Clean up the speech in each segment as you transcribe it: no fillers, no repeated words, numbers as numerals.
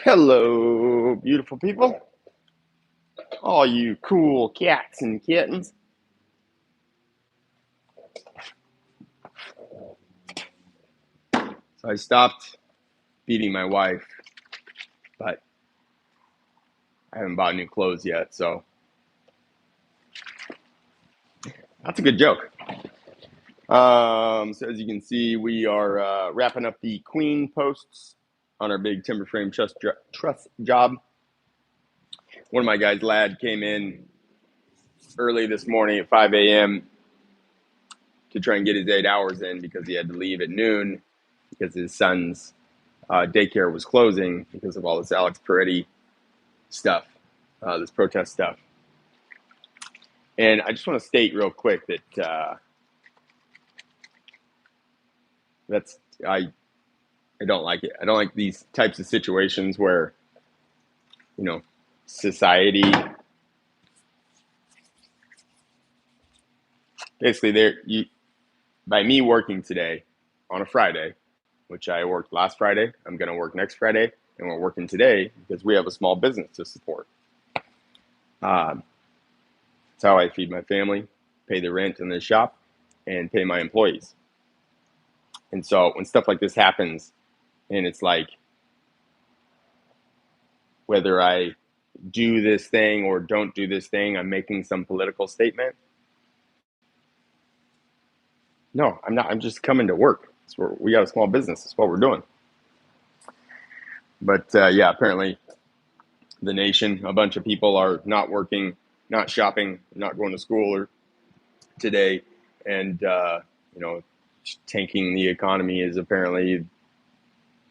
Hello, beautiful people. All you cool cats and kittens. So I stopped feeding my wife, but I haven't bought new clothes yet, so that's a good joke. So as you can see, we are wrapping up the queen posts on our big timber frame truss job. One of my guys, Lad, came in early this morning at 5 a.m. to try and get his 8 hours in because he had to leave at noon because his son's daycare was closing because of all this Alex Peretti stuff, this protest stuff. And I just want to state real quick that that's I don't like it. I don't like these types of situations where, society basically by me working today on a Friday, which I worked last Friday, I'm going to work next Friday, and we're working today because we have a small business to support. That's how I feed my family, pay the rent in the shop, and pay my employees. And so when stuff like this happens, and it's like, whether I do this thing or don't do this thing, I'm making some political statement. No, I'm not. I'm just coming to work. We got a small business. That's what we're doing. But yeah, apparently the nation, a bunch of people are not working, not shopping, not going to school or today. And, tanking the economy is apparently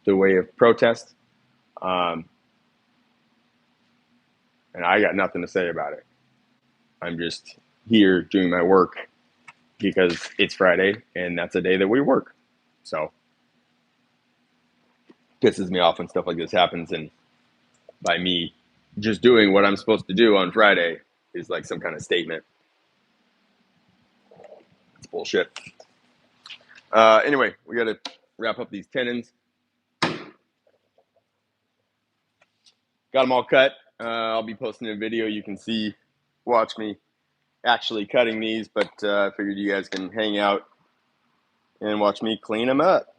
the way of protest. And I got nothing to say about it. I'm just here doing my work because it's Friday and that's a day that we work. So pisses me off when stuff like this happens. And by me just doing what I'm supposed to do on Friday is like some kind of statement. It's bullshit. Anyway, we got to wrap up these tenons. Got them all cut. I'll be posting a video. You can watch me actually cutting these, but I figured you guys can hang out and watch me clean them up.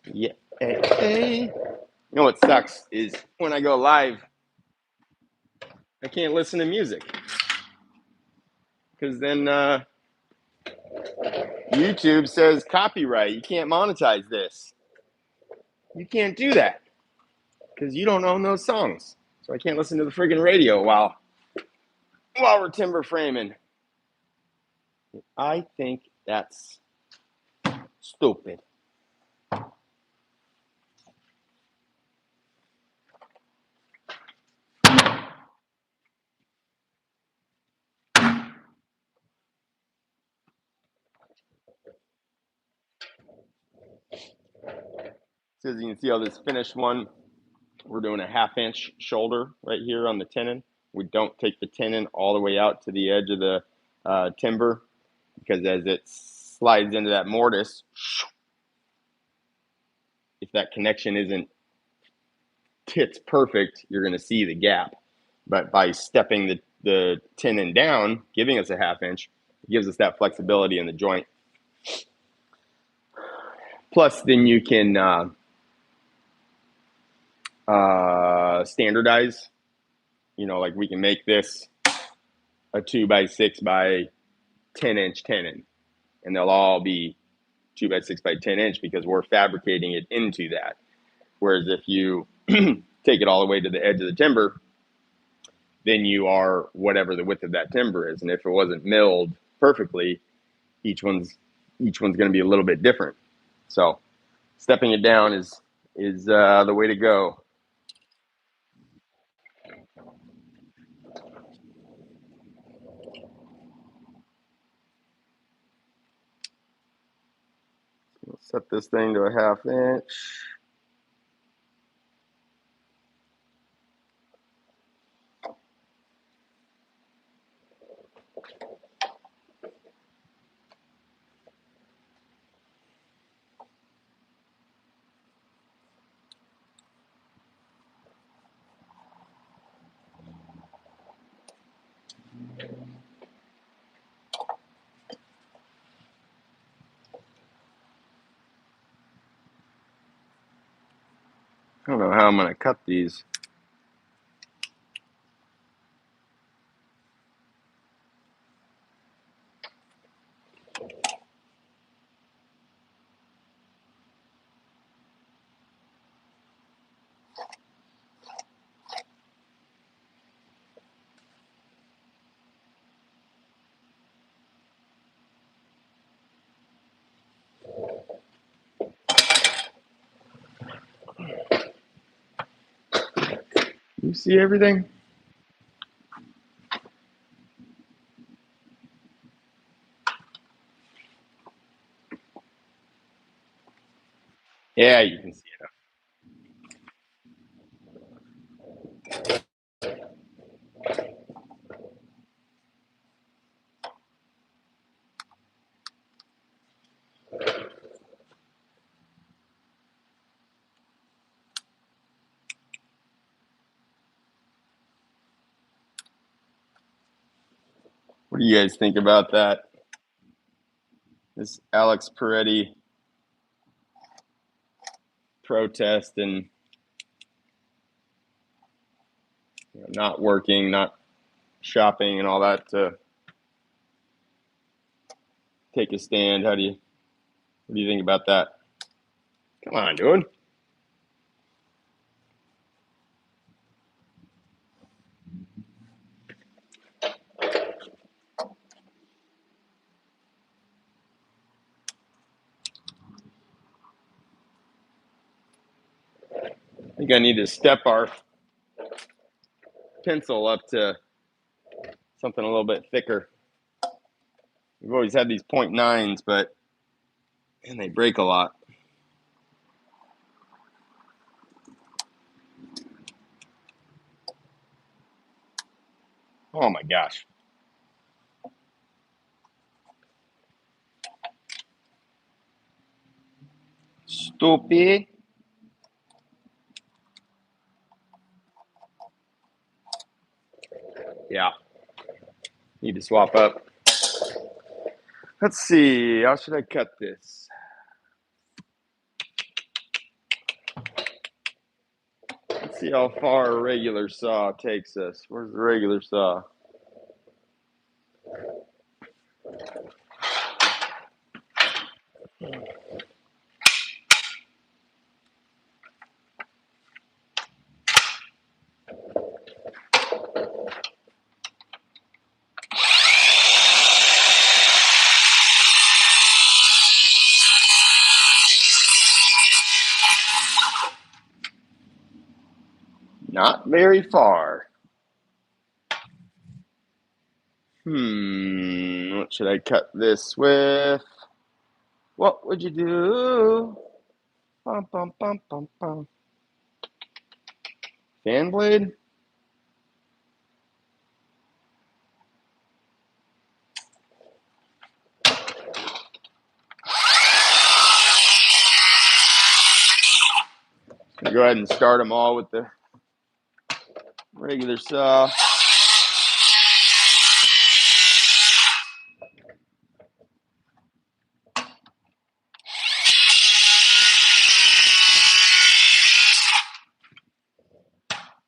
Yeah. Hey. You know what sucks is when I go live, I can't listen to music because then YouTube says copyright. You can't monetize this. You can't do that because you don't own those songs. So I can't listen to the friggin' radio while we're timber framing. I think that's stupid. So as you can see on this finished one, we're doing a 1/2 inch shoulder right here on the tenon. We don't take the tenon all the way out to the edge of the timber because as it slides into that mortise, if that connection isn't tits perfect, you're going to see the gap. But by stepping the tenon down, giving us a 1/2 inch, it gives us that flexibility in the joint. Plus, then you can standardize. Like we can make this a 2x6 by 10-inch tenon, and they'll all be 2x6 by 10-inch because we're fabricating it into that. Whereas if you take it all the way to the edge of the timber, then you are whatever the width of that timber is. And if it wasn't milled perfectly, each one's going to be a little bit different. So stepping it down is the way to go. We'll set this thing to a 1/2 inch. I don't know how I'm going to cut these. You see everything? Yeah, you can see it. What do you guys think about that? This Alex Peretti protest and not working, not shopping, and all that to take a stand. What do you think about that? Come on, dude. I think I need to step our pencil up to something a little bit thicker. We've always had these 0.9s, but man, they break a lot. Oh my gosh. Stupid. Yeah. Need to swap up. Let's see. How should I cut this? Let's see how far a regular saw takes us. Where's the regular saw? Not very far. What should I cut this with? What would you do? Bum, bum, bum, bum, bum. Fan blade? Go ahead and start them all with the regular saw.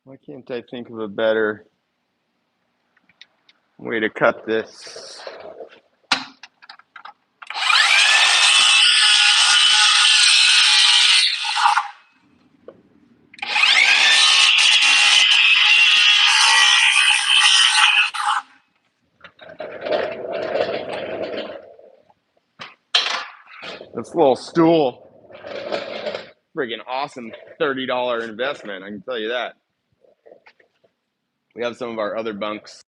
Why can't I think of a better way to cut this? This little stool, friggin' awesome $30 investment, I can tell you that. We have some of our other bunks